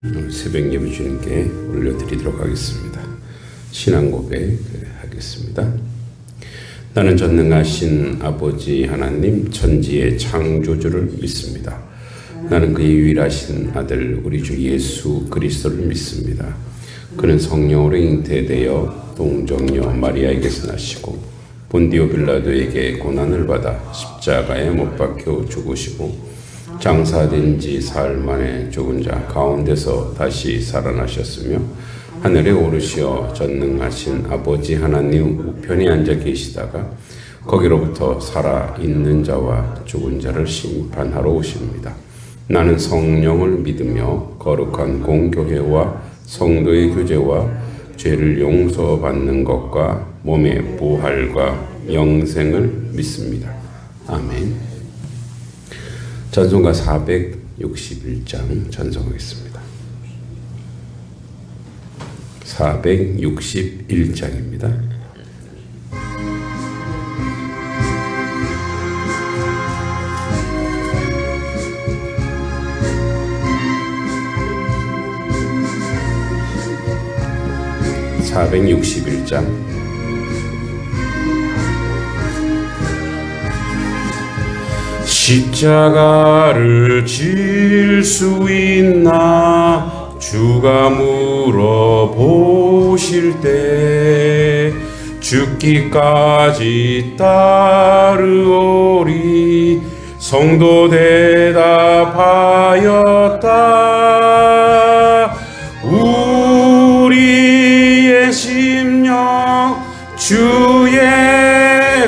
새벽 예배 주님께 올려드리도록 하겠습니다. 신앙 고백 하겠습니다. 나는 전능하신 아버지 하나님 천지의 창조주를 믿습니다. 나는 그의 유일하신 아들 우리 주 예수 그리스도를 믿습니다. 그는 성령으로 잉태되어 동정녀 마리아에게서 나시고 본디오 빌라도에게 고난을 받아 십자가에 못 박혀 죽으시고 장사된 지 사흘 만에 죽은 자 가운데서 다시 살아나셨으며 하늘에 오르시어 전능하신 아버지 하나님 우편에 앉아 계시다가 거기로부터 살아있는 자와 죽은 자를 심판하러 오십니다. 나는 성령을 믿으며 거룩한 공교회와 성도의 교제와 죄를 용서받는 것과 몸의 부활과 영생을 믿습니다. 아멘. 전송가 461장 전송하겠습니다. 461장입니다. 십자가를 질 수 있나 주가 물어보실 때 죽기까지 따르오리 성도 대답하였다. 우리의 심령 주의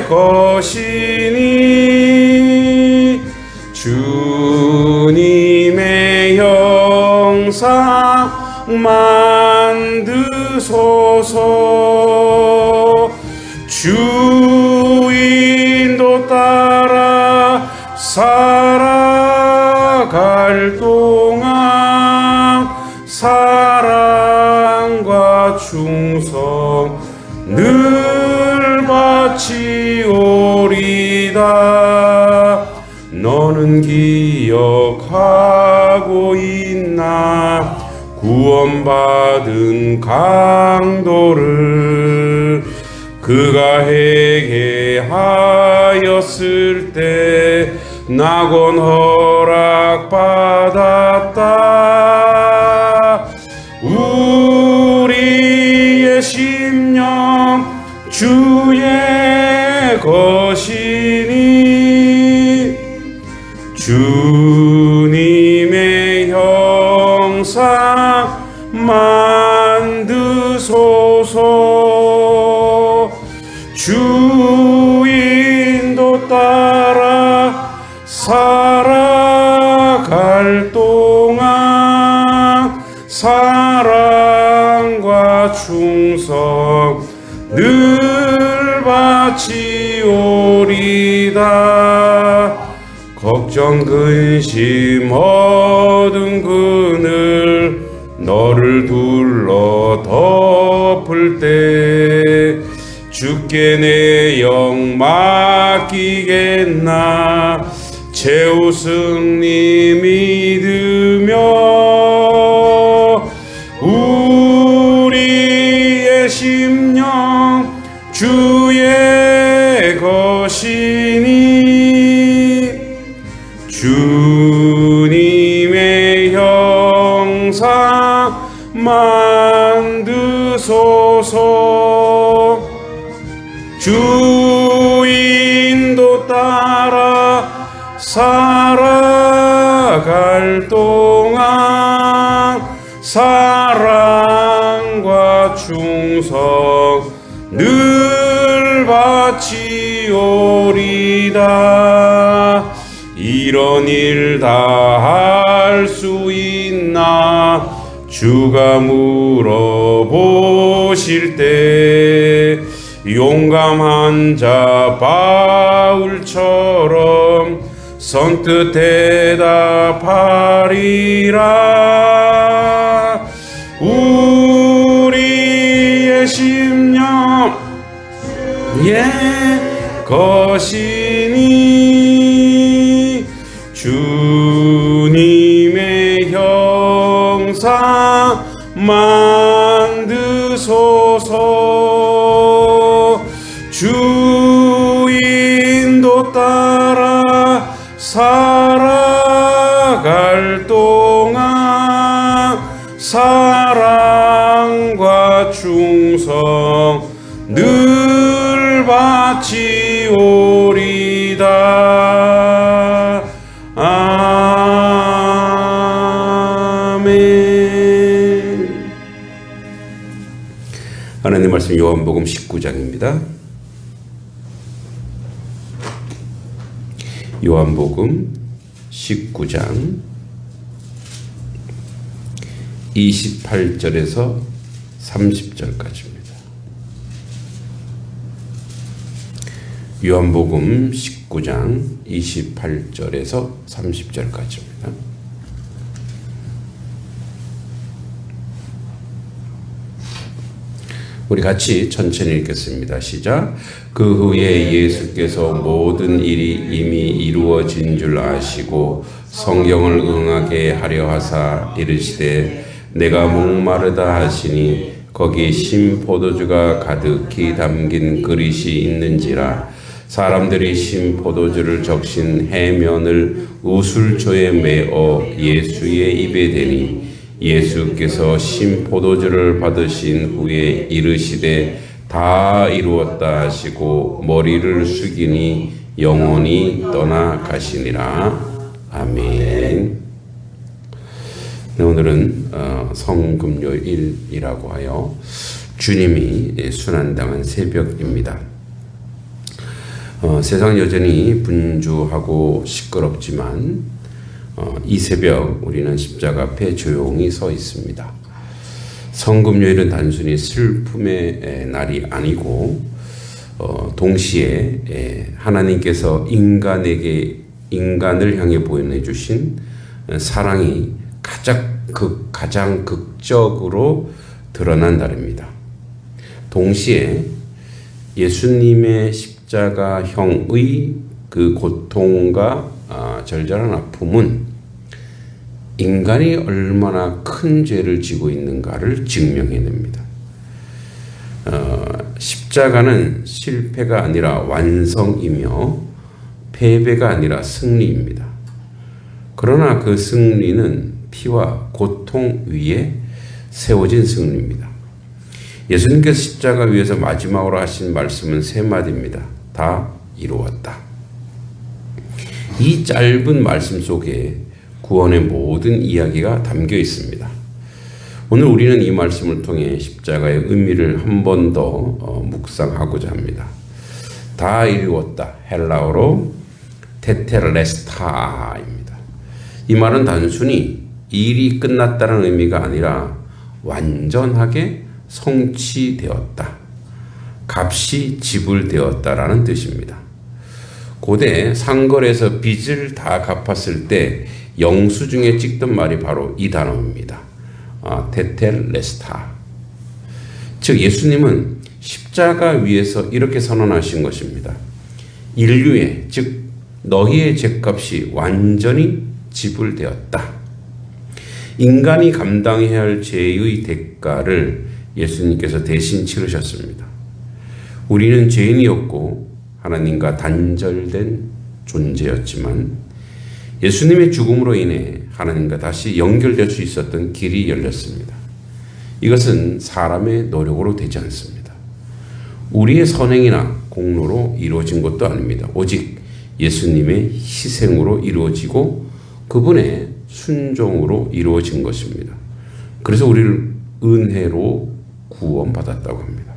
것이니 주님의 형상 만드소서. 주인도 따라 살아갈 동안 사랑과 충성 늘 바치오리다. 너는 기억하고 있나 구원받은 강도를 그가 회개하였을 때 낙원 허락받았다. 우리의 심령 주의 것이니 주님의 형상 만드소서. 주인도 따라 살아갈 동안 사랑과 충성 늘 바치오리다. 걱정 근심 어두운 그늘 너를 둘러 덮을 때 주께 내 영 맡기겠나 최우승리 믿으며 우리의 심령 주의 것이니 주님의 형상 만드소서. 주인도 따라 살아갈 동안 사랑과 충성 늘 바치오리다. 이런 일 다 할 수 있나 주가 물어보실 때 용감한 자 바울처럼 선뜻 대답하리라. 우리의 심령 예 것이니 주님의 형상 만드소서. 주 인도 따라 살아갈 동안 사랑과 충성 늘 바치오리다. 아멘. 하나님 말씀 요한복음 19장입니다. 요한복음 19장 28절에서 30절까지입니다. 요한복음 19장 28절에서 30절까지입니다. 우리 같이 천천히 읽겠습니다. 시작. 그 후에 예수께서 모든 일이 이미 이루어진 줄 아시고 성경을 응하게 하려 하사 이르시되 내가 목마르다 하시니 거기 신 포도주가 가득히 담긴 그릇이 있는지라. 사람들이 신 포도주를 적신 해면을 우술초에 메어 예수의 입에 대니 예수께서 신 포도주를 받으신 후에 이르시되 다 이루었다 하시고 머리를 숙이니 영원히 떠나가시니라. 아멘. 네, 오늘은 성금요일이라고 하여 주님이 순환당한 새벽입니다. 세상 여전히 분주하고 시끄럽지만 이 새벽 우리는 십자가 앞에 조용히 서 있습니다. 성금요일은 단순히 슬픔의 날이 아니고 동시에 하나님께서 인간을 향해 보여주신 사랑이 가장 극적으로 드러난 날입니다. 동시에 예수님의 십자가형의 그 고통과 절절한 아픔은 인간이 얼마나 큰 죄를 지고 있는가를 증명해냅니다. 십자가는 실패가 아니라 완성이며 패배가 아니라 승리입니다. 그러나 그 승리는 피와 고통 위에 세워진 승리입니다. 예수님께서 십자가 위에서 마지막으로 하신 말씀은 세 마디입니다. 다 이루었다. 이 짧은 말씀 속에 구원의 모든 이야기가 담겨 있습니다. 오늘 우리는 이 말씀을 통해 십자가의 의미를 한 번 더 묵상하고자 합니다. 다 이루었다. 헬라어로 테텔레스타입니다. 이 말은 단순히 일이 끝났다는 의미가 아니라 완전하게 성취되었다. 값이 지불되었다라는 뜻입니다. 고대 상거래에서 빚을 다 갚았을 때 영수증에 찍던 말이 바로 이 단어입니다. 테텔레스타. 즉 예수님은 십자가 위에서 이렇게 선언하신 것입니다. 인류의 즉 너희의 죄값이 완전히 지불되었다. 인간이 감당해야 할 죄의 대가를 예수님께서 대신 치르셨습니다. 우리는 죄인이었고 하나님과 단절된 존재였지만 예수님의 죽음으로 인해 하나님과 다시 연결될 수 있었던 길이 열렸습니다. 이것은 사람의 노력으로 되지 않습니다. 우리의 선행이나 공로로 이루어진 것도 아닙니다. 오직 예수님의 희생으로 이루어지고 그분의 순종으로 이루어진 것입니다. 그래서 우리를 은혜로 구원받았다고 합니다.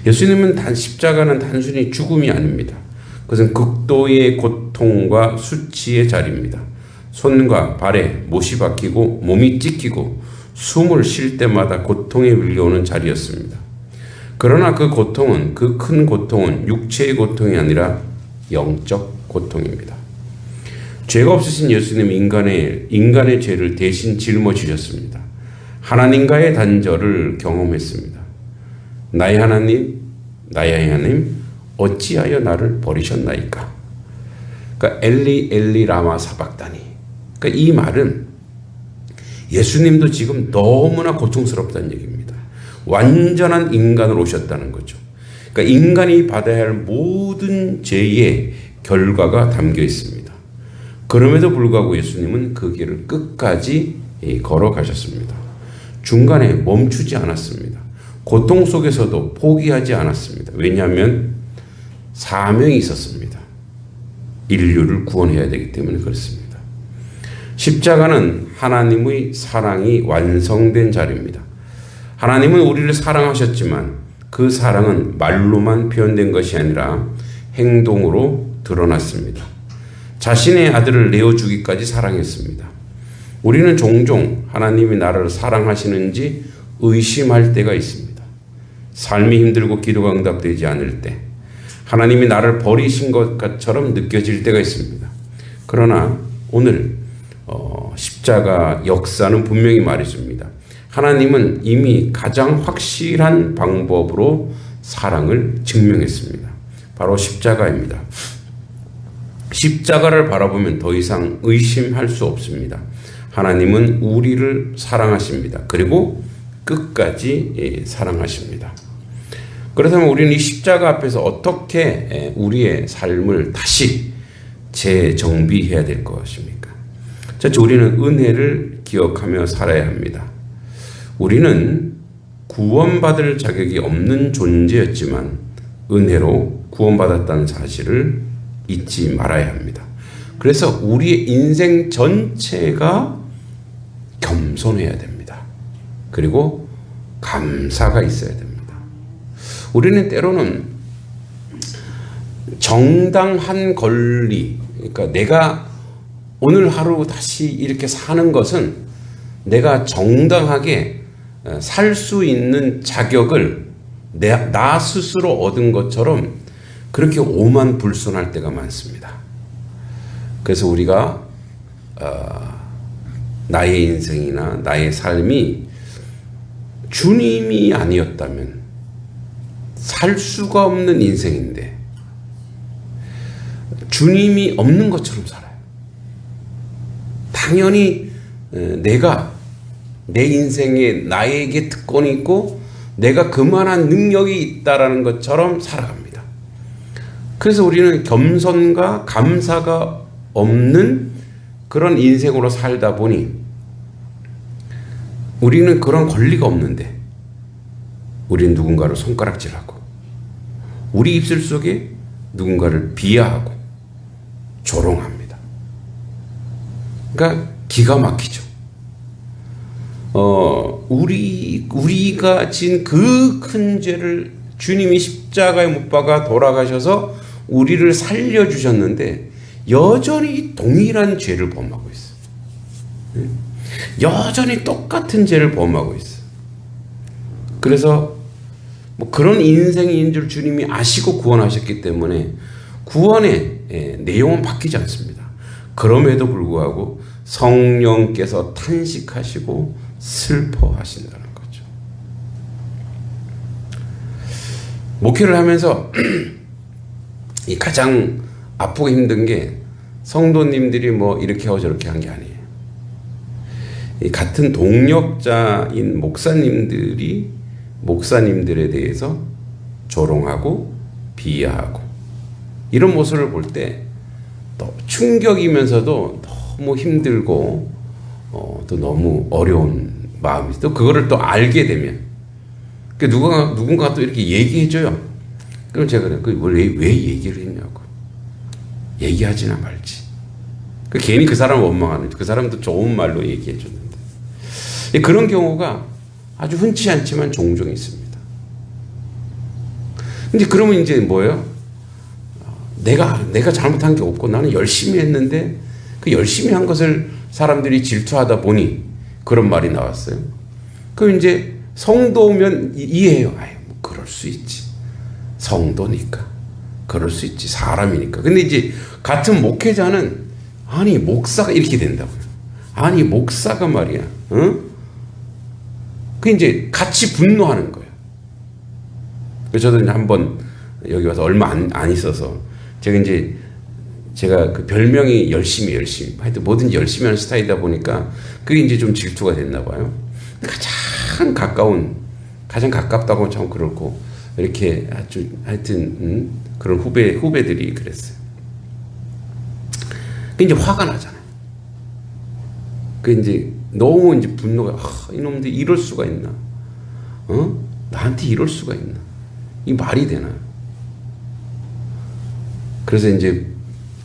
예수님은 십자가는 단순히 죽음이 아닙니다. 그것은 극도의 고통과 수치의 자리입니다. 손과 발에 못이 박히고 몸이 찢기고 숨을 쉴 때마다 고통에 밀려오는 자리였습니다. 그러나 그 고통은, 그 큰 고통은 육체의 고통이 아니라 영적 고통입니다. 죄가 없으신 예수님은 인간의 죄를 대신 짊어지셨습니다. 하나님과의 단절을 경험했습니다. 나의 하나님, 어찌하여 나를 버리셨나이까? 그러니까 엘리 라마 사박다니. 그러니까 이 말은 예수님도 지금 너무나 고통스럽다는 얘기입니다. 완전한 인간으로 오셨다는 거죠. 그러니까 인간이 받아야 할 모든 죄의 결과가 담겨 있습니다. 그럼에도 불구하고 예수님은 그 길을 끝까지 걸어가셨습니다. 중간에 멈추지 않았습니다. 고통 속에서도 포기하지 않았습니다. 왜냐하면 사명이 있었습니다. 인류를 구원해야 되기 때문에 그렇습니다. 십자가는 하나님의 사랑이 완성된 자리입니다. 하나님은 우리를 사랑하셨지만 그 사랑은 말로만 표현된 것이 아니라 행동으로 드러났습니다. 자신의 아들을 내어주기까지 사랑했습니다. 우리는 종종 하나님이 나를 사랑하시는지 의심할 때가 있습니다. 삶이 힘들고 기도가 응답되지 않을 때, 하나님이 나를 버리신 것처럼 느껴질 때가 있습니다. 그러나 오늘 십자가 역사는 분명히 말해줍니다. 하나님은 이미 가장 확실한 방법으로 사랑을 증명했습니다. 바로 십자가입니다. 십자가를 바라보면 더 이상 의심할 수 없습니다. 하나님은 우리를 사랑하십니다. 그리고 끝까지 사랑하십니다. 그렇다면 우리는 이 십자가 앞에서 어떻게 우리의 삶을 다시 재정비해야 될 것입니까? 첫째, 우리는 은혜를 기억하며 살아야 합니다. 우리는 구원받을 자격이 없는 존재였지만 은혜로 구원받았다는 사실을 잊지 말아야 합니다. 그래서 우리의 인생 전체가 겸손해야 됩니다. 그리고 감사가 있어야 됩니다. 우리는 때로는 정당한 권리, 그러니까 내가 오늘 하루 다시 이렇게 사는 것은 내가 정당하게 살 수 있는 자격을 나 스스로 얻은 것처럼 그렇게 오만불손할 때가 많습니다. 그래서 우리가 나의 인생이나 나의 삶이 주님이 아니었다면 살 수가 없는 인생인데 주님이 없는 것처럼 살아요. 당연히 내가 내 인생에 나에게 특권이 있고 내가 그만한 능력이 있다라는 것처럼 살아갑니다. 그래서 우리는 겸손과 감사가 없는 그런 인생으로 살다 보니 우리는 그런 권리가 없는데 우리는 누군가를 손가락질하고 우리 입술 속에 누군가를 비하하고 조롱합니다. 그러니까 기가 막히죠. 우리가 진 그 큰 죄를 주님이 십자가에 못 박아 돌아가셔서 우리를 살려주셨는데 여전히 동일한 죄를 범하고 있어요. 여전히 똑같은 죄를 범하고 있어요. 그래서 뭐 그런 인생인 줄 주님이 아시고 구원하셨기 때문에 구원의 내용은 바뀌지 않습니다. 그럼에도 불구하고 성령께서 탄식하시고 슬퍼하신다는 거죠. 목회를 하면서 이 가장 아프고 힘든 게 성도님들이 뭐 이렇게 하고 저렇게 한 게 아니에요. 이 같은 동력자인 목사님들에 대해서 조롱하고 비하하고 이런 모습을 볼 때 또 충격이면서도 너무 힘들고 또 너무 어려운 마음이 또 그거를 또 알게 되면 누군가 또 이렇게 얘기해줘요. 그럼 제가 그래요. 왜 얘기를 했냐고. 얘기하지나 말지. 괜히 그 사람을 원망하는, 그 사람도 좋은 말로 얘기해줬는데. 그런 경우가 아주 흔치 않지만 종종 있습니다. 근데 그러면 이제 뭐예요? 내가 잘못한 게 없고 나는 열심히 했는데 그 열심히 한 것을 사람들이 질투하다 보니 그런 말이 나왔어요. 그럼 이제 성도면 이해해요. 뭐 그럴 수 있지. 성도니까. 그럴 수 있지. 사람이니까. 근데 이제 같은 목회자는 아니 목사가 이렇게 된다고요. 아니 목사가 말이야. 응? 그 이제 같이 분노하는 거예요. 그래서 저도 이제 한번 여기 와서 얼마 안 있어서 제가 이제 제가 그 별명이 열심히 하여튼 뭐든지 열심히 하는 스타일이다 보니까 그게 이제 좀 질투가 됐나 봐요. 가장 가깝다고 참 그렇고 이렇게 아주 하여튼 그런 후배들이 그랬어요. 그 이제 화가 나잖아요. 그 이제 너무 이제 분노가 이놈들 이럴 수가 있나? 나한테 이럴 수가 있나? 이 말이 되나? 그래서 이제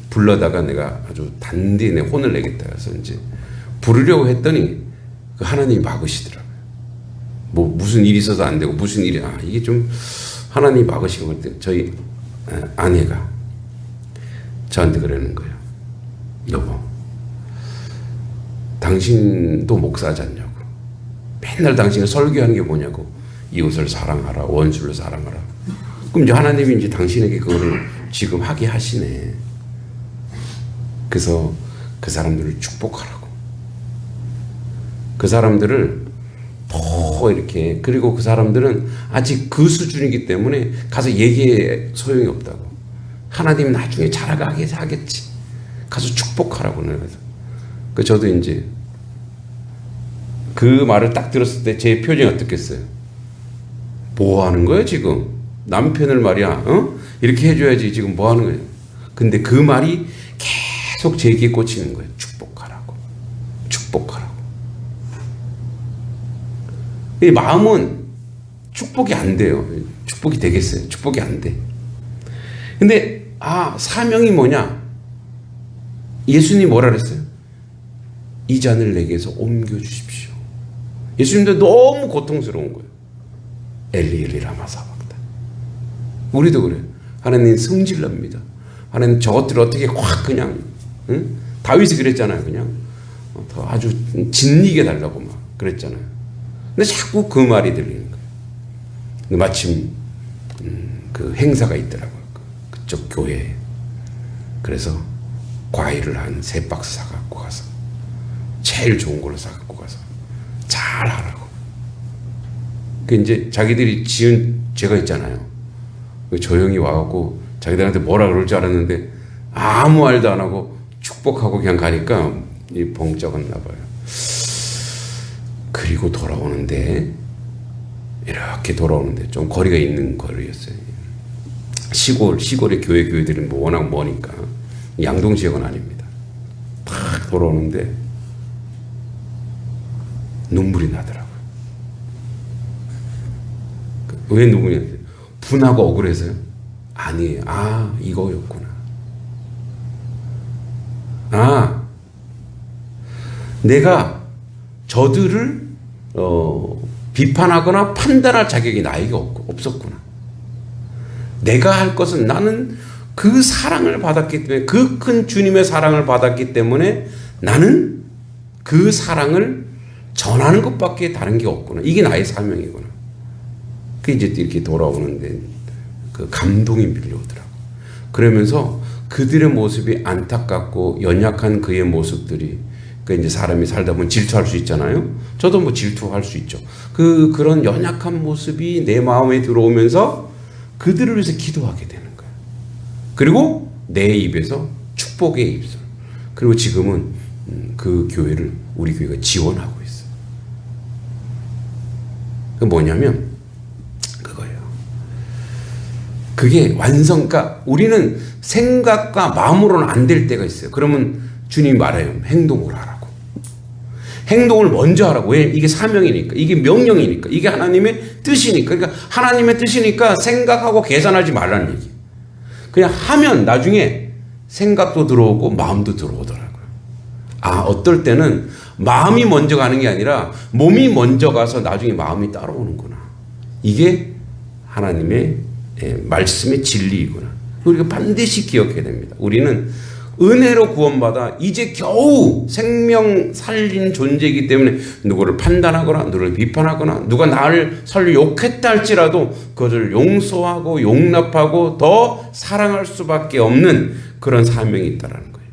불러다가 내가 아주 단디에 내 혼을 내겠다 해서 이제 부르려고 했더니 그 하나님이 막으시더라고요. 뭐 무슨 일이 있어서 안 되고 무슨 일이 이게 좀 하나님이 막으시고 그럴 때 저희 아내가 저한테 그러는 거예요. 여보, 당신도 목사지 않냐고. 맨날 당신이 설교하는 게 뭐냐고. 이웃을 사랑하라, 원수를 사랑하라. 그럼 이제 하나님이 이제 당신에게 그거를 지금 하게 하시네. 그래서 그 사람들을 축복하라고. 그 사람들을 더 이렇게, 그리고 그 사람들은 아직 그 수준이기 때문에 가서 얘기해 소용이 없다고. 하나님 나중에 자라가게 하겠지. 가서 축복하라고. 그래서 저도 이제 그 말을 딱 들었을 때 제 표정이 어떻겠어요? 뭐 하는 거야 지금? 남편을 말이야, 이렇게 해줘야지 지금 뭐 하는 거예요? 근데 그 말이 계속 제 귀에 꽂히는 거예요. 축복하라고. 이 마음은 축복이 안 돼요. 축복이 되겠어요? 축복이 안 돼. 근데 사명이 뭐냐? 예수님이 뭐라 그랬어요? 이 잔을 내게서 옮겨주십시오. 예수님도 너무 고통스러운 거예요. 엘리 라마 사박다. 우리도 그래요. 하나님 성질납니다. 하나님 저것들을 어떻게 확 그냥, 다윗이 그랬잖아요. 그냥 더 아주 진리게 달라고 막 그랬잖아요. 근데 자꾸 그 말이 들리는 거예요. 마침 그 행사가 있더라고요. 그쪽 교회에. 그래서 과일을 한 3박스 사갖고 가서 제일 좋은 걸로 사갖고 가서 잘 하라고. 그 이제 자기들이 지은 죄가 있잖아요. 조용히 와갖고 자기들한테 뭐라 그럴 줄 알았는데 아무 말도 안 하고 축복하고 그냥 가니까 이 벙쩍었나 봐요. 그리고 돌아오는데 이렇게 돌아오는데 좀 거리가 있는 거리였어요. 시골의 교회들은 뭐 워낙 머니까 양동 지역은 아닙니다. 딱 돌아오는데 눈물이 나더라고요. 왜 눈물이 나요? 분하고 억울해서요? 아니에요. 이거였구나. 내가 저들을 비판하거나 판단할 자격이 나에게 없었구나. 내가 할 것은 나는 그 사랑을 받았기 때문에, 그 큰 주님의 사랑을 받았기 때문에 나는 그 사랑을 전하는 것밖에 다른 게 없구나. 이게 나의 사명이구나. 그 이제 이렇게 돌아오는데 그 감동이 밀려오더라고. 그러면서 그들의 모습이 안타깝고 연약한 그의 모습들이, 그 이제 사람이 살다 보면 질투할 수 있잖아요. 저도 뭐 질투할 수 있죠. 그런 연약한 모습이 내 마음에 들어오면서 그들을 위해서 기도하게 되는 거예요. 그리고 내 입에서 축복의 입술. 그리고 지금은 그 교회를 우리 교회가 지원하고 있어요. 그 뭐냐면 그거예요. 그게 그러니까 우리는 생각과 마음으로는 안 될 때가 있어요. 그러면 주님이 말해요. 행동을 하라고. 행동을 먼저 하라고. 왜? 이게 사명이니까. 이게 명령이니까. 이게 하나님의 뜻이니까. 그러니까 하나님의 뜻이니까 생각하고 계산하지 말라는 얘기. 그냥 하면 나중에 생각도 들어오고 마음도 들어오더라고요. 어떨 때는 마음이 먼저 가는 게 아니라 몸이 먼저 가서 나중에 마음이 따라오는구나. 이게 하나님의 말씀의 진리이구나. 우리가 반드시 기억해야 됩니다. 우리는 은혜로 구원받아 이제 겨우 생명 살린 존재이기 때문에 누구를 판단하거나 누구를 비판하거나 누가 나를 욕했다 할지라도 그것을 용서하고 용납하고 더 사랑할 수밖에 없는 그런 사명이 있다는 거예요.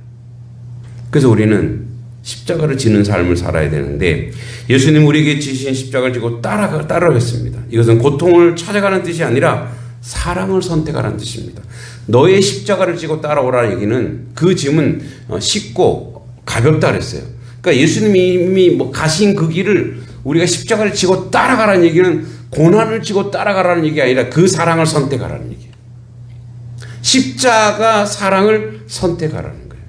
그래서 우리는 십자가를 지는 삶을 살아야 되는데 예수님 우리에게 지신 십자가를 지고 따라가겠습니다. 이것은 고통을 찾아가는 뜻이 아니라 사랑을 선택하라는 뜻입니다. 너의 십자가를 지고 따라오라는 얘기는 그 짐은 쉽고 가볍다 그랬어요. 그러니까 예수님이 이미 뭐 가신 그 길을 우리가 십자가를 지고 따라가라는 얘기는 고난을 지고 따라가라는 얘기가 아니라 그 사랑을 선택하라는 얘기예요. 십자가 사랑을 선택하라는 거예요.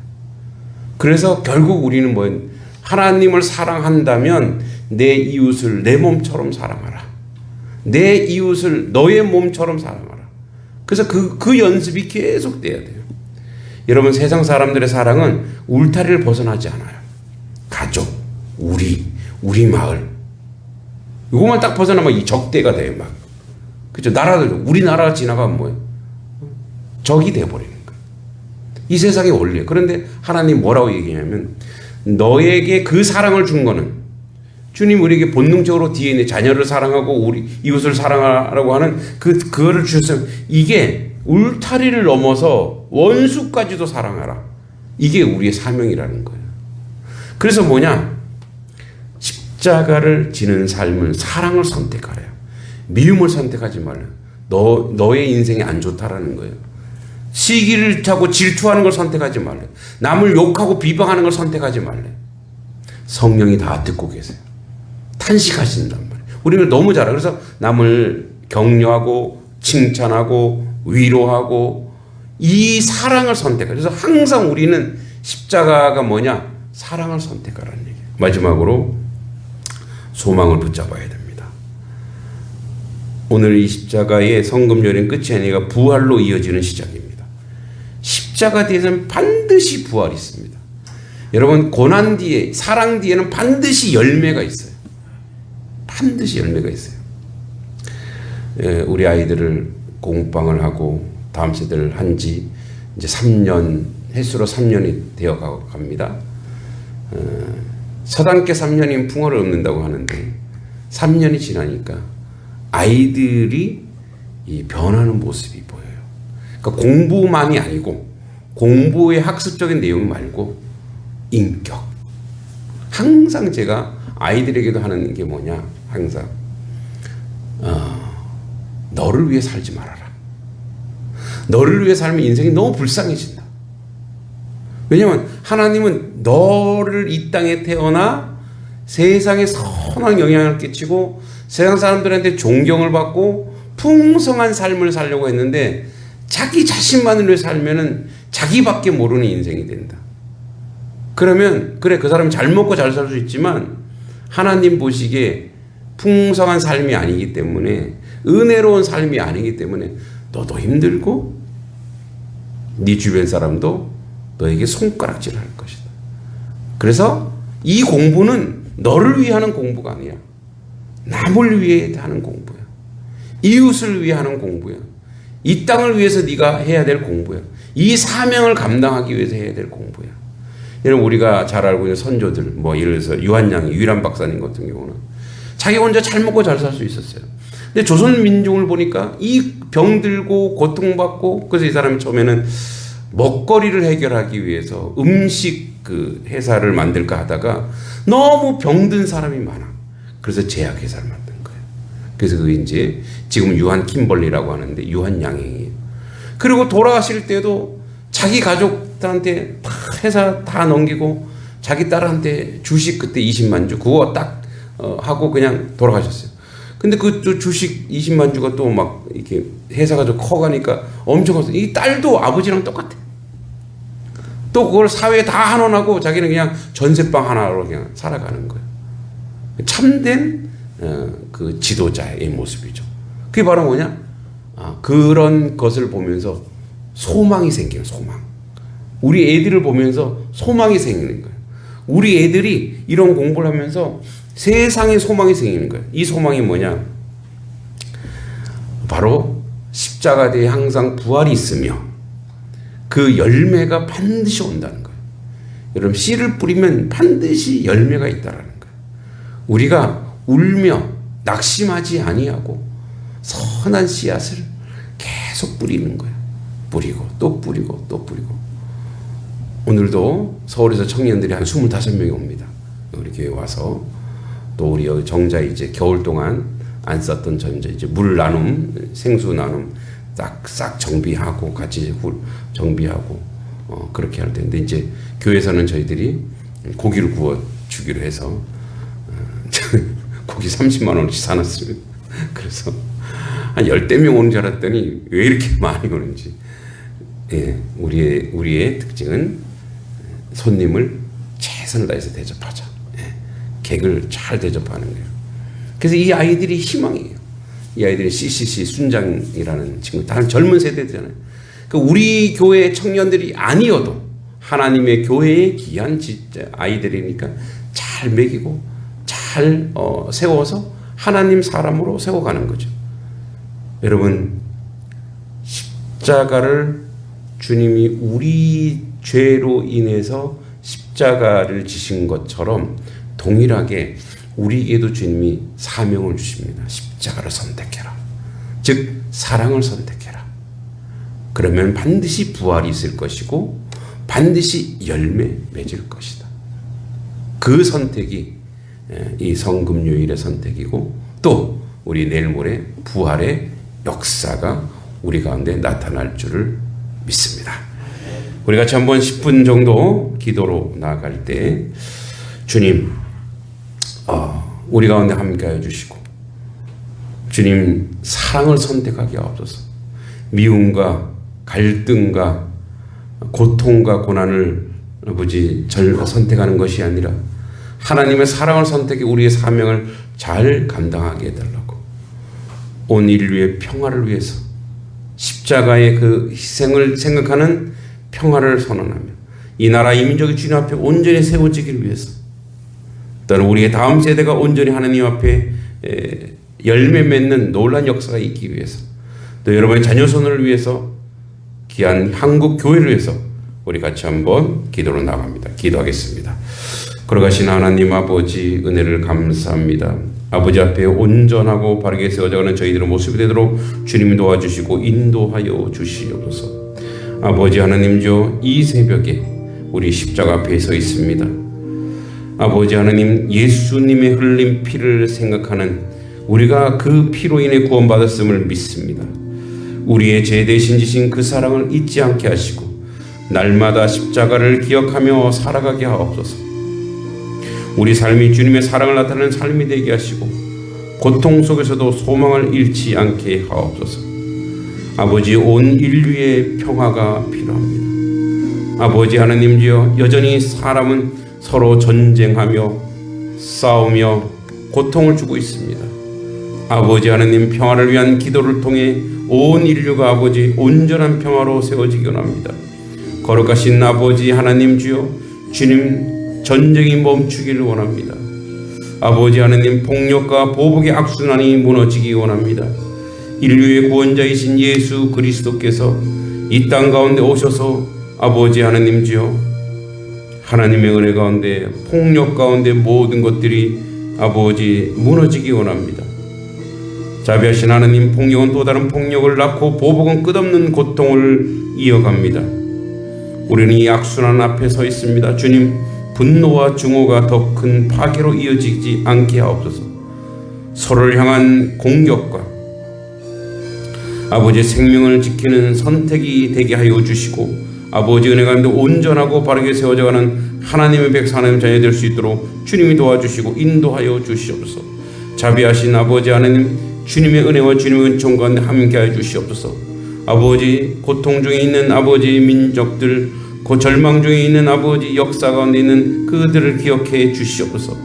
그래서 결국 우리는 뭐예요? 하나님을 사랑한다면 내 이웃을 내 몸처럼 사랑하라. 내 이웃을 너의 몸처럼 사랑하라. 그래서 그 연습이 계속 돼야 돼요. 여러분, 세상 사람들의 사랑은 울타리를 벗어나지 않아요. 가족, 우리 마을. 이것만 딱 벗어나면 이 적대가 돼요, 막. 그죠? 나라들도, 우리나라가 지나가면 뭐예요? 적이 돼버리는 거예요. 이 세상의 원리예요. 그런데 하나님 뭐라고 얘기하냐면, 너에게 그 사랑을 준 거는 주님 우리에게 본능적으로 DNA 자녀를 사랑하고 우리 이웃을 사랑하라고 하는 그거를 주셨어요. 이게 울타리를 넘어서 원수까지도 사랑하라. 이게 우리의 사명이라는 거예요. 그래서 뭐냐? 십자가를 지는 삶은 사랑을 선택하래요. 미움을 선택하지 말래요. 너의 인생이 안 좋다라는 거예요. 시기를 타고 질투하는 걸 선택하지 말래요. 남을 욕하고 비방하는 걸 선택하지 말래요. 성령이 다 듣고 계세요. 탄식하신단 말이에요. 우리는 너무 잘해요. 그래서 남을 격려하고 칭찬하고 위로하고 이 사랑을 선택해요. 그래서 항상 우리는 십자가가 뭐냐? 사랑을 선택하라는 얘기예요. 마지막으로 소망을 붙잡아야 됩니다. 오늘 이 십자가의 성금요리는 끝이 아니라 부활로 이어지는 시작입니다. 십자가 뒤에는 반드시 부활이 있습니다. 여러분, 고난 뒤에, 사랑 뒤에는 반드시 열매가 있어요. 반드시 열매가 있어요. 우리 아이들을 공부방을 하고 다음 세대를 한 지 이제 3년, 횟수로 3년이 되어 갑니다. 서당계 3년이면 풍어를 읊는다고 하는데 3년이 지나니까 아이들이 이 변하는 모습이 보여요. 그러니까 공부만이 아니고 공부의 학습적인 내용 말고 인격. 항상 제가 아이들에게도 하는 게 뭐냐? 항상 너를 위해 살지 말아라. 너를 위해 살면 인생이 너무 불쌍해진다. 왜냐하면 하나님은 너를 이 땅에 태어나 세상에 선한 영향을 끼치고 세상 사람들한테 존경을 받고 풍성한 삶을 살려고 했는데 자기 자신만을 위해 살면은 자기밖에 모르는 인생이 된다. 그러면 그래, 그 사람이 잘 먹고 잘 살 수 있지만 하나님 보시기에 풍성한 삶이 아니기 때문에, 은혜로운 삶이 아니기 때문에 너도 힘들고 네 주변 사람도 너에게 손가락질 할 것이다. 그래서 이 공부는 너를 위해 하는 공부가 아니야. 남을 위해 하는 공부야. 이웃을 위해 하는 공부야. 이 땅을 위해서 네가 해야 될 공부야. 이 사명을 감당하기 위해서 해야 될 공부야. 여러분, 우리가 잘 알고 있는 선조들, 뭐 예를 들어서 유한양이, 유일한 박사님 같은 경우는 자기 혼자 잘 먹고 잘 살 수 있었어요. 근데 조선 민중을 보니까 이 병들고 고통받고, 그래서 이 사람이 처음에는 먹거리를 해결하기 위해서 음식 그 회사를 만들까 하다가 너무 병든 사람이 많아. 그래서 제약회사를 만든 거예요. 그래서 그게 이제 지금 유한 킴벌리라고 하는데 유한양행이에요. 그리고 돌아가실 때도 자기 가족들한테 다 회사 다 넘기고 자기 딸한테 주식 그때 20만 주 그거 딱 하고 그냥 돌아가셨어요. 근데 그 주식 20만 주가 또 막 이렇게 회사가 좀 커가니까 엄청 컸어요. 이 딸도 아버지랑 똑같아. 또 그걸 사회에 다 한원하고 자기는 그냥 전세방 하나로 그냥 살아가는 거예요. 참된 그 지도자의 모습이죠. 그게 바로 뭐냐? 그런 것을 보면서 소망이 생기는 소망. 우리 애들을 보면서 소망이 생기는 거예요. 우리 애들이 이런 공부를 하면서 세상에 소망이 생기는 거예요. 이 소망이 뭐냐? 바로 십자가 뒤에 항상 부활이 있으며 그 열매가 반드시 온다는 거예요. 여러분, 씨를 뿌리면 반드시 열매가 있다라는 거예요. 우리가 울며 낙심하지 아니하고 선한 씨앗을 계속 뿌리는 거예요. 뿌리고 또 뿌리고 또 뿌리고. 오늘도 서울에서 청년들이 한 25명이 옵니다. 우리 교회 와서 또 우리 여기 정자 이제 겨울 동안 안 썼던 전자 이제 물 나눔, 생수 나눔 싹 정비하고 같이 정비하고 그렇게 할 텐데 이제 교회에서는 저희들이 고기를 구워 주기로 해서 고기 30만 원씩 사놨어요. 그래서 한 10명 오는 줄 알았더니 왜 이렇게 많이 오는지. 예, 우리의 특징은 손님을 최선을 다해서 대접하자. 예, 객을 잘 대접하는 거예요. 그래서 이 아이들이 희망이에요. 이 아이들이 CCC 순장이라는 친구, 다른 젊은 세대잖아요. 우리 교회 청년들이 아니어도 하나님의 교회의 귀한 진짜 아이들이니까 잘 먹이고 잘 세워서 하나님 사람으로 세워가는 거죠. 여러분, 십자가를 주님이 우리 죄로 인해서 십자가를 지신 것처럼 동일하게 우리에게도 주님이 사명을 주십니다. 십자가를 선택해라. 즉 사랑을 선택해라. 그러면 반드시 부활이 있을 것이고 반드시 열매 맺을 것이다. 그 선택이 이 성금요일의 선택이고 또 우리 내일 모레 부활의 역사가 우리 가운데 나타날 줄을 믿습니다. 우리 같이 한번 10분 정도 기도로 나아갈 때 주님 우리 가운데 함께하여 주시고 주님 사랑을 선택하게 하옵소서. 미움과 갈등과 고통과 고난을 아버지 선택하는 것이 아니라 하나님의 사랑을 선택해 우리의 사명을 잘 감당하게 해달라고, 온 인류의 평화를 위해서 십자가의 그 희생을 생각하는 평화를 선언하며 이 나라 이 민족이 주님 앞에 온전히 세워지기를 위해서, 또는 우리의 다음 세대가 온전히 하나님 앞에 열매 맺는 놀라운 역사가 있기 위해서, 또 여러분의 자녀손을 위해서, 귀한 한국 교회를 위해서 우리 같이 한번 기도로 나갑니다. 기도하겠습니다. 걸어가신 하나님 아버지, 은혜를 감사합니다. 아버지 앞에 온전하고 바르게 세워져가는 저희들의 모습이 되도록 주님이 도와주시고 인도하여 주시옵소서. 아버지 하나님죠, 이 새벽에 우리 십자가 앞에 서 있습니다. 아버지 하나님, 예수님의 흘린 피를 생각하는 우리가 그 피로 인해 구원받았음을 믿습니다. 우리의 죄 대신 지신 그 사랑을 잊지 않게 하시고 날마다 십자가를 기억하며 살아가게 하옵소서. 우리 삶이 주님의 사랑을 나타내는 삶이 되게 하시고 고통 속에서도 소망을 잃지 않게 하옵소서. 아버지, 온 인류의 평화가 필요합니다. 아버지 하나님이여, 여전히 사람은 서로 전쟁하며 싸우며 고통을 주고 있습니다. 아버지 하나님, 평화를 위한 기도를 통해 온 인류가 아버지 온전한 평화로 세워지기 원합니다. 거룩하신 아버지 하나님 주여, 주님 전쟁이 멈추기를 원합니다. 아버지 하나님, 폭력과 보복의 악순환이 무너지기 원합니다. 인류의 구원자이신 예수 그리스도께서 이 땅 가운데 오셔서 아버지 하나님 주여, 하나님의 은혜 가운데 폭력 가운데 모든 것들이 아버지 무너지기 원합니다. 자비하신 하나님, 폭력은 또 다른 폭력을 낳고 보복은 끝없는 고통을 이어갑니다. 우리는 이 악순환 앞에 서 있습니다. 주님, 분노와 증오가 더 큰 파괴로 이어지지 않게 하옵소서. 서로를 향한 공격과 아버지의 생명을 지키는 선택이 되게 하여 주시고, 아버지 은혜 가운데 온전하고 바르게 세워져가는 하나님의 백성, 하나님의 자녀 될 수 있도록 주님이 도와주시고 인도하여 주시옵소서. 자비하신 아버지 하나님, 주님의 은혜와 주님의 은총 가운데 함께하여 주시옵소서. 아버지, 고통 중에 있는 아버지 민족들, 그 절망 중에 있는 아버지 역사 가운데 있는 그들을 기억해 주시옵소서.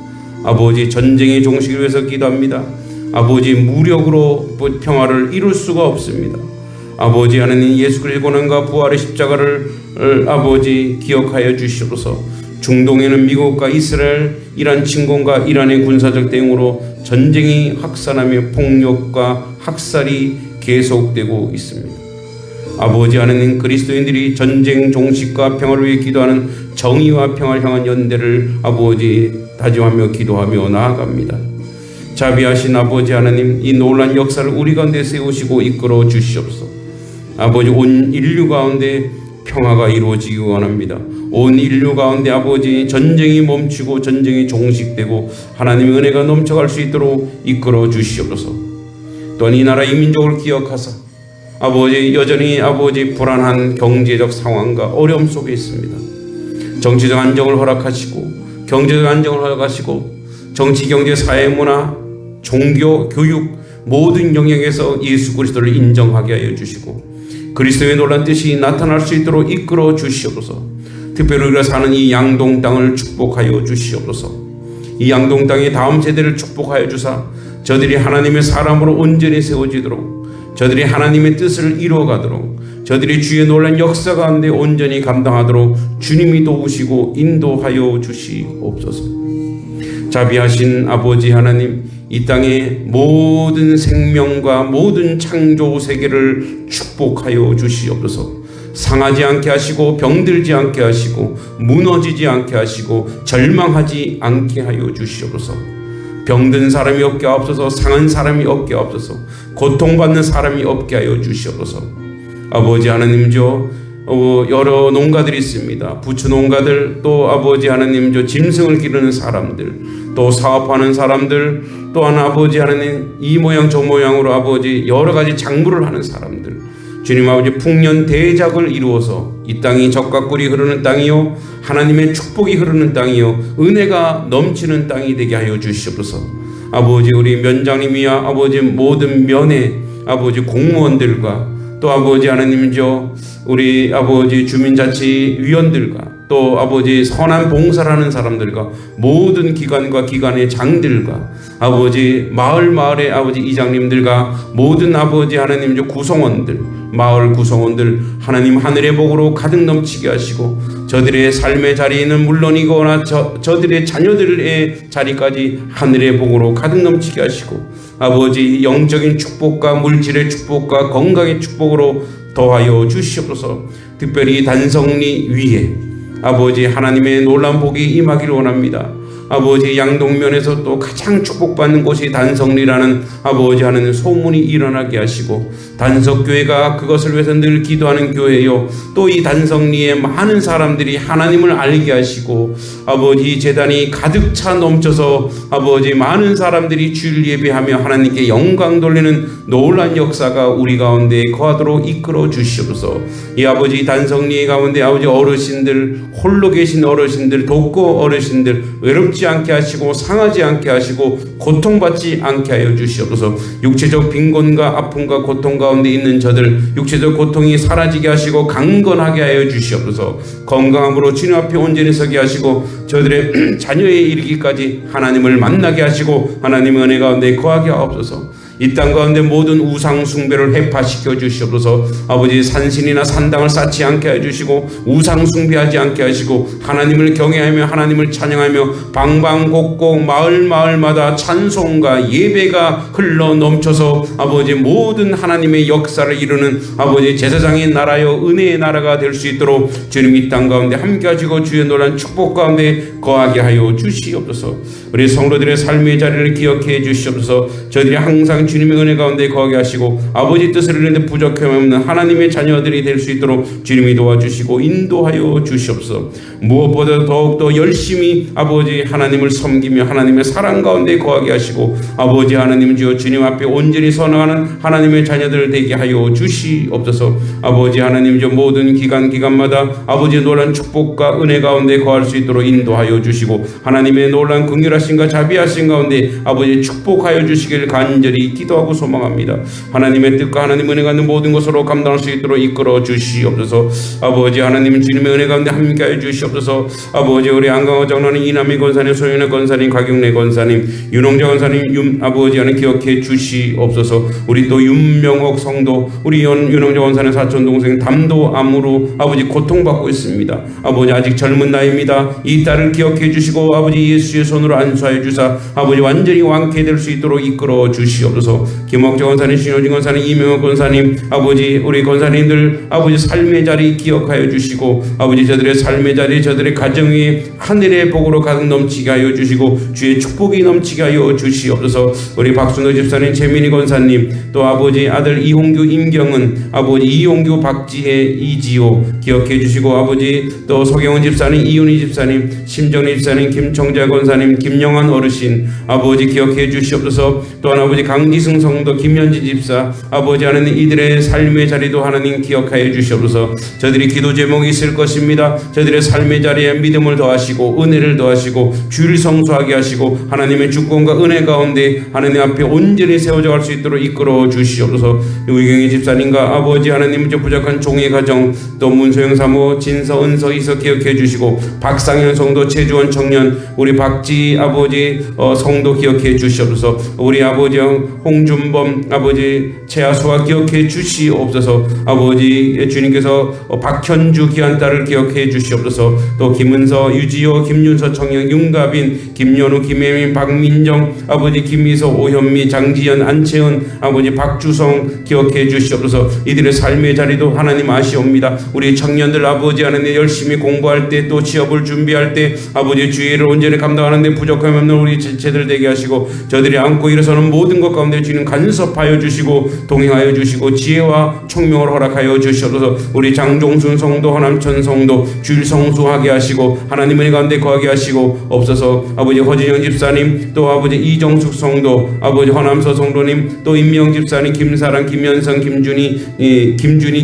아버지, 전쟁의 종식을 위해서 기도합니다. 아버지, 무력으로 평화를 이룰 수가 없습니다. 아버지 하나님, 예수 그리스도의 고난과 부활의 십자가를 아버지 기억하여 주시옵소서. 중동에는 미국과 이스라엘, 이란 침공과 이란의 군사적 대응으로 전쟁이 확산하며 폭력과 학살이 계속되고 있습니다. 아버지 하나님, 그리스도인들이 전쟁 종식과 평화를 위해 기도하는 정의와 평화를 향한 연대를 아버지 다짐하며 기도하며 나아갑니다. 자비하신 아버지 하나님, 이 놀란 역사를 우리 가운데 세우시고 이끌어 주시옵소서. 아버지, 온 인류 가운데 평화가 이루어지기 원합니다. 온 인류 가운데 아버지 전쟁이 멈추고 전쟁이 종식되고 하나님의 은혜가 넘쳐갈 수 있도록 이끌어 주시옵소서. 또한 이 나라 이 민족을 기억하사 아버지 여전히 아버지 불안한 경제적 상황과 어려움 속에 있습니다. 정치적 안정을 허락하시고 경제적 안정을 허락하시고 정치, 경제, 사회, 문화, 종교, 교육 모든 영역에서 예수 그리스도를 인정하게 하여 주시고 그리스도의 놀라운 뜻이 나타날 수 있도록 이끌어 주시옵소서. 특별히 우리가 사는 이 양동 땅을 축복하여 주시옵소서. 이 양동 땅의 다음 세대를 축복하여 주사 저들이 하나님의 사람으로 온전히 세워지도록 저들이 하나님의 뜻을 이루어가도록 저들이 주의 놀라운 역사 가운데 온전히 감당하도록 주님이 도우시고 인도하여 주시옵소서. 자비하신 아버지 하나님, 이 땅의 모든 생명과 모든 창조 세계를 축복하여 주시옵소서. 상하지 않게 하시고 병들지 않게 하시고 무너지지 않게 하시고 절망하지 않게 하여 주시옵소서. 병든 사람이 없게 하옵소서. 상한 사람이 없게 하옵소서. 고통받는 사람이 없게 하여 주시옵소서. 아버지 하나님, 여러 농가들이 있습니다. 부추 농가들, 또 아버지 하나님 짐승을 기르는 사람들, 또 사업하는 사람들, 또한 아버지 하나님 이 모양 저 모양으로 아버지 여러 가지 작물을 하는 사람들, 주님 아버지 풍년 대작을 이루어서 이 땅이 젖과 꿀이 흐르는 땅이요 하나님의 축복이 흐르는 땅이요 은혜가 넘치는 땅이 되게 하여 주시옵소서. 아버지 우리 면장님이야 아버지 모든 면의 아버지 공무원들과 또 아버지 하나님 우리 아버지 주민자치위원들과 또 아버지 선한 봉사를 하는 사람들과 모든 기관과 기관의 장들과 아버지 마을의 아버지 이장님들과 모든 아버지 하나님 구성원들 마을 구성원들 하나님 하늘의 복으로 가득 넘치게 하시고 저들의 삶의 자리는 물론이거나 저들의 자녀들의 자리까지 하늘의 복으로 가득 넘치게 하시고 아버지 영적인 축복과 물질의 축복과 건강의 축복으로 더하여 주시옵소서. 특별히 단성리 위에 아버지 하나님의 놀라운 복이 임하기를 원합니다. 아버지 양동면에서 또 가장 축복받는 곳이 단성리라는 아버지 하나님 소문이 일어나게 하시고 단석교회가 그것을 위해서 늘 기도하는 교회요 또 이 단성리에 많은 사람들이 하나님을 알게 하시고 아버지 제단이 가득 차 넘쳐서 아버지 많은 사람들이 주일 예배하며 하나님께 영광 돌리는 놀라운 역사가 우리 가운데 거하도록 이끌어 주시옵소서. 이 아버지 단성리 가운데 아버지 어르신들 홀로 계신 어르신들 돕고 어르신들 외롭지 않게 하시고 상하지 않게 하시고 고통받지 않게 하여 주시옵소서. 육체적 빈곤과 아픔과 고통 가운데 있는 저들 육체적 고통이 사라지게 하시고 강건하게 하여 주시옵소서. 건강함으로 주님 앞에 온전히 서게 하시고 저들의 자녀에 이르기까지 하나님을 만나게 하시고 하나님의 은혜 가운데 거하게 하옵소서. 이 땅 가운데 모든 우상 숭배를 해파시켜 주시옵소서. 아버지 산신이나 산당을 쌓지 않게 해주시고 우상 숭배하지 않게 하시고 하나님을 경외하며 하나님을 찬양하며 방방곡곡 마을마다 찬송과 예배가 흘러 넘쳐서 아버지 모든 하나님의 역사를 이루는 아버지 제사장의 나라여 은혜의 나라가 될 수 있도록 주님 이 땅 가운데 함께 하시고 주의 놀란 축복 가운데 거하게 하여 주시옵소서. 우리 성도들의 삶의 자리를 기억해 주시옵소서. 저희들이 항상 주님의 은혜 가운데 거하게 하시고 아버지 뜻을 이루는데 부족함이 없는 하나님의 자녀들이 될 수 있도록 주님이 도와주시고 인도하여 주시옵소서. 무엇보다 더욱더 열심히 아버지 하나님을 섬기며 하나님의 사랑 가운데 거하게 하시고 아버지 하나님 주여 주님 앞에 온전히 선언하는 하나님의 자녀들 되게 하여 주시옵소서. 아버지 하나님 주 모든 기간마다 아버지의 놀란 축복과 은혜 가운데 거할 수 있도록 인도하여 주시고 하나님의 놀란 긍휼하심과 자비하심 가운데 아버지 축복하여 주시길 간절히 기도하고 소망합니다. 하나님의 뜻과 하나님의 은혜 가운데 모든 것으로 감당할 수 있도록 이끌어 주시옵소서. 아버지 하나님 주님의 은혜 가운데 함께하여 주시옵소서. 아버지 우리 안강호 장로님 이남희 권사님 소윤혜 권사님 가경래 권사님 윤홍자 권사님 아버지 하나님 기억해 주시옵소서. 우리 또 윤명옥 성도 우리 윤홍자 권사님 사촌 동생 담도암으로 아버지 고통받고 있습니다. 아버지 아직 젊은 나이입니다. 이 딸을 기억해 주시고 아버지 예수의 손으로 안수하여 주사 아버지 완전히 완쾌될 수 있도록 이끌어 주시옵소서. 김옥재 권사님 신효진 권사님 이명옥 권사님 아버지 우리 권사님들 아버지 삶의 자리 기억하여 주시고 아버지 저들의 삶의 자리 저들의 가정 위에 하늘의 복으로 가득 넘치게 하여 주시고 주의 축복이 넘치게 하여 주시옵소서. 우리 박순호 집사님 최민희 권사님 또 아버지 아들 이홍규 임경은 아버지 이홍규 박지혜 이지호 기억해 주시고 아버지 또 서경원 집사님 이윤희 집사님 심정리 집사님 김청자 권사님 김영환 어르신 아버지 기억해 주시옵소서. 또한 아버지 강지 박이승 성도, 김현지 집사, 아버지 하나님 이들의 삶의 자리도 하나님 기억하여 주시옵소서. 저들이 기도 제목이 있을 것입니다. 저들의 삶의 자리에 믿음을 더하시고 은혜를 더하시고 주를 성수하게 하시고 하나님의 주권과 은혜 가운데 하나님 앞에 온전히 세워져 갈 수 있도록 이끌어 주시옵소서. 의경희 집사님과 아버지 하나님 부족한 종의 가정, 또 문소영 사모, 진서, 은서, 이서 기억해 주시고 박상현 성도, 최주원 청년, 우리 박지 아버지 성도 기억해 주시옵소서. 우리 아버지 홍준범 아버지 최하수와 기억해 주시옵소서. 아버지 주님께서 박현주 귀한 딸을 기억해 주시옵소서. 또 김은서, 유지호, 김윤서 청년, 윤가빈, 김연우, 김혜민, 박민정, 아버지 김미서, 오현미, 장지연, 안채은, 아버지 박주성 기억해 주시옵소서. 이들의 삶의 자리도 하나님 아시옵니다. 우리 청년들 아버지 하나님 열심히 공부할 때, 또 취업을 준비할 때 아버지 주의를 온전히 감당하는데 부족함이 없는 우리 제들 되게 하시고, 저들이 안고 일어서는 모든 것 가운데 주님 간섭하여 주시고 동행하여 주시고 지혜와 총명을 허락하여 주시옵소서. 우리 장종순 성도, 허남천 성도 주일 성수하게 하시고 하나님의 가운데 거하게 하시고 없어서. 아버지 허진영 집사님, 또 아버지 이정숙 성도, 아버지 허남서 성도님, 또 임명 집사님, 김사랑, 김현성, 김준희,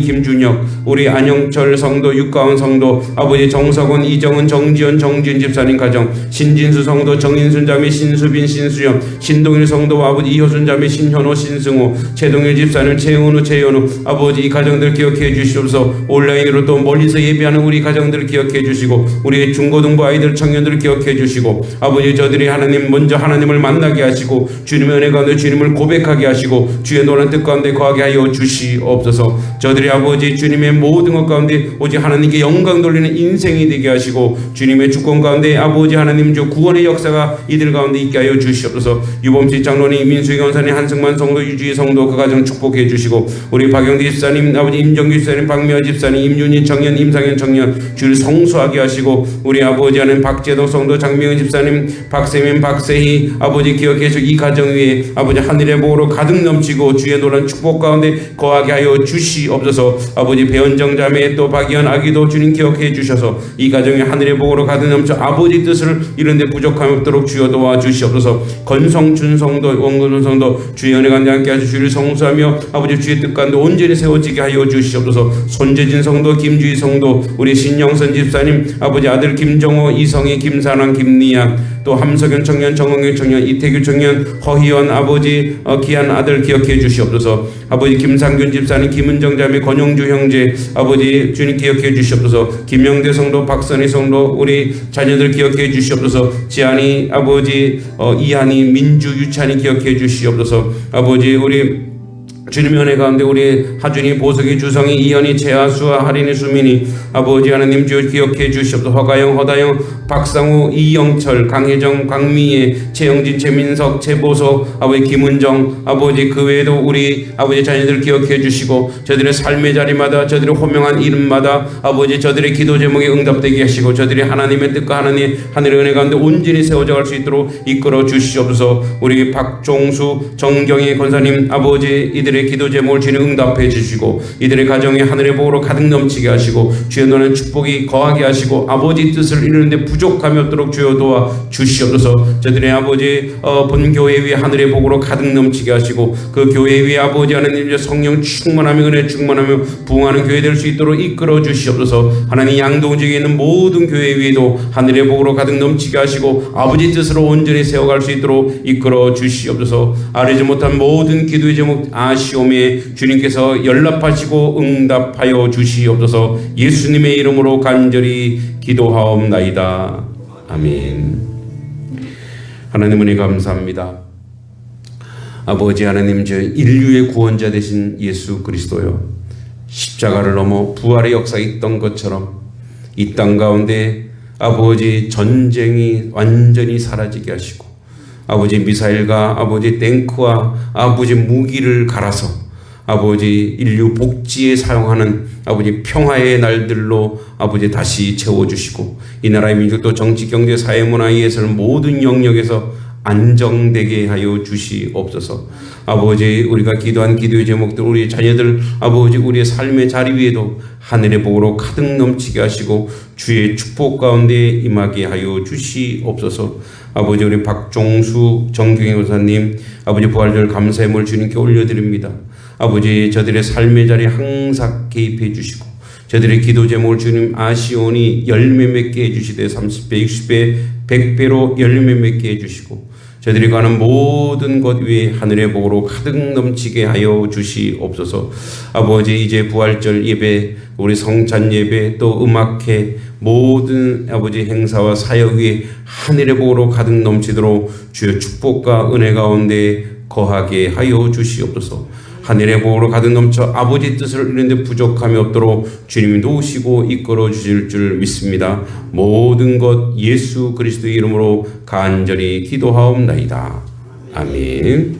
김준혁, 우리 안영철 성도, 육가은 성도, 아버지 정석원, 이정은, 정지연, 정지은 집사님 가정, 신진수 성도, 정인순 자매, 신수빈, 신수영, 신동일 성도, 아버지 이효순 자매, 신현호, 신승호, 최동일 집사님, 최은우, 최연우, 아버지 이 가정들 기억해 주시옵소서. 온라인으로 또 멀리서 예배하는 우리 가정들 기억해 주시고, 우리 중고등부 아이들, 청년들 기억해 주시고, 아버지 저들이 하나님 먼저 하나님을 만나게 하시고 주님의 은혜 가운데 주님을 고백하게 하시고 주의 노란 뜻 가운데 거하게 하여 주시옵소서. 저들이 아버지 주님의 모든 것 가운데 오직 하나님께 영광 돌리는 인생이 되게 하시고 주님의 주권 가운데 아버지 하나님 주 구원의 역사가 이들 가운데 있게 하여 주시옵소서. 유범식 장로님, 민수희 권사님, 한승만 성도, 유주희 성도 그 가정 축복해 주시고, 우리 박영기 집사님, 아버지 임정규 집사님, 박미화 집사님, 임윤희 청년, 임상현 청년 주를 성수하게 하시고, 우리 아버지 하나님 박재덕 성도, 장명은 집사님, 박세민, 박세희 아버지 기억해 주시고 이 가정 위에 아버지 하늘의 복으로 가득 넘치고 주의 놀란 축복 가운데 거하게 하여 주시옵소서. 아버지 배현정 자매, 또 박이현 아기도 주님 기억해 주셔서 이 가정에 하늘의 복으로 가득 넘쳐 아버지 뜻을 이루는데 부족함이 없도록 주여 도와 주시옵소서. 건성준 성도, 원근준 성도 주의 은혜 가운데 함께 하시고 주를 성수하며 아버지 주의 뜻 가운데 온전히 세워지게 하여 주시옵소서. 손재진 성도, 김주희 성도, 우리 신영선 집사님, 아버지 아들 김정호, 이성희, 김사랑, 김리양, 또 함석현 청년, 정홍일 청년, 이태규 청년, 허희원 아버지 귀한 아들 기억해 주시옵소서. 아버지 김상균 집사님, 김은정 자매, 권영주 형제 아버지 주님 기억해 주시옵소서. 김영대 성도, 박선희 성도 우리 자녀들 기억해 주시옵소서. 지한이 아버지 이한이, 민주, 유찬이 기억해 주시옵소서. 아버지 우리 주님의 은혜 가운데 우리 하준이, 보석이, 주성이, 이현이, 최하수와 하린이, 수민이 아버지 하나님 주 기억해 주시옵소서. 허가영, 허다영, 박상우, 이영철, 강혜정, 강미애, 최영진, 최민석, 최보석, 아버지 김은정, 아버지 그 외에도 우리 아버지 자녀들 기억해 주시고 저들의 삶의 자리마다 저들의 호명한 이름마다 아버지 저들의 기도 제목에 응답되게 하시고 저들이 하나님의 뜻과 하나님의 하늘의 은혜 가운데 온전히 세워져 갈 수 있도록 이끌어 주시옵소서. 우리 박종수, 정경희 권사님 아버지 이들의 기도 제목을 주님 응답해 주시고 이들의 가정에 하늘의 복으로 가득 넘치게 하시고 주의 너는 축복이 거하게 하시고 아버지 뜻을 이루는데 부족함이 없도록 주여 도와 주시옵소서. 저들의 아버지 본 교회 위에 하늘의 복으로 가득 넘치게 하시고 그 교회 위에 아버지 하나님 성령 충만하며 은혜 충만하며 부흥하는 교회 될 수 있도록 이끌어 주시옵소서. 하나님 양동 지역에 있는 모든 교회 위에도 하늘의 복으로 가득 넘치게 하시고 아버지 뜻으로 온전히 세워갈 수 있도록 이끌어 주시옵소서. 아뢰지 못한 모든 기도의 제목 아시오매 주님께서 연락하시고 응답하여 주시옵소서. 예수님의 이름으로 간절히 기도하옵나이다. 아멘. 하나님 은혜 감사합니다. 아버지 하나님, 저 인류의 구원자 되신 예수 그리스도요, 십자가를 넘어 부활의 역사가 있던 것처럼 이 땅 가운데 아버지 전쟁이 완전히 사라지게 하시고 아버지 미사일과 아버지 탱크와 아버지 무기를 갈아서 아버지 인류 복지에 사용하는 아버지 평화의 날들로 아버지 다시 채워주시고 이 나라의 민족도 정치, 경제, 사회, 문화, 예술 모든 영역에서 안정되게 하여 주시옵소서. 아버지, 우리가 기도한 기도의 제목들, 우리 자녀들, 아버지, 우리의 삶의 자리 위에도 하늘의 복으로 가득 넘치게 하시고 주의 축복 가운데 임하게 하여 주시옵소서. 아버지, 우리 박종수 정경희 교사님, 아버지 부활절 감사의 주님께 올려드립니다. 아버지, 저들의 삶의 자리에 항상 개입해 주시고 저들의 기도 제목을 주님 아시오니 열매 맺게 해주시되 30배, 60배, 100배로 열매 맺게 해주시고 저들이 가는 모든 것 위에 하늘의 복으로 가득 넘치게 하여 주시옵소서. 아버지, 이제 부활절 예배, 우리 성찬 예배, 또 음악회, 모든 아버지 행사와 사역 위에 하늘의 복으로 가득 넘치도록 주의 축복과 은혜 가운데 거하게 하여 주시옵소서. 하늘의 복으로 가득 넘쳐 아버지 뜻을 이루는데 부족함이 없도록 주님이 도우시고 이끌어 주실 줄 믿습니다. 모든 것 예수 그리스도의 이름으로 간절히 기도하옵나이다. 아멘.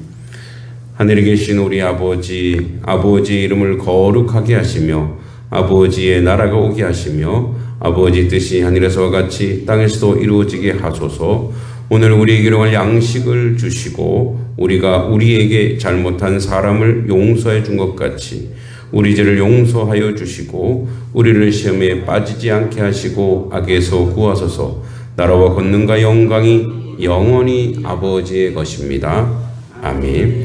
하늘에 계신 우리 아버지, 아버지의 이름을 거룩하게 하시며 아버지의 나라가 오게 하시며 아버지 뜻이 하늘에서와 같이 땅에서도 이루어지게 하소서. 오늘 우리에게 일용할 양식을 주시고 우리가 우리에게 잘못한 사람을 용서해 준 것 같이 우리 죄를 용서하여 주시고 우리를 시험에 빠지지 않게 하시고 악에서 구하소서. 나라와 권능과 영광이 영원히 아버지의 것입니다. 아멘.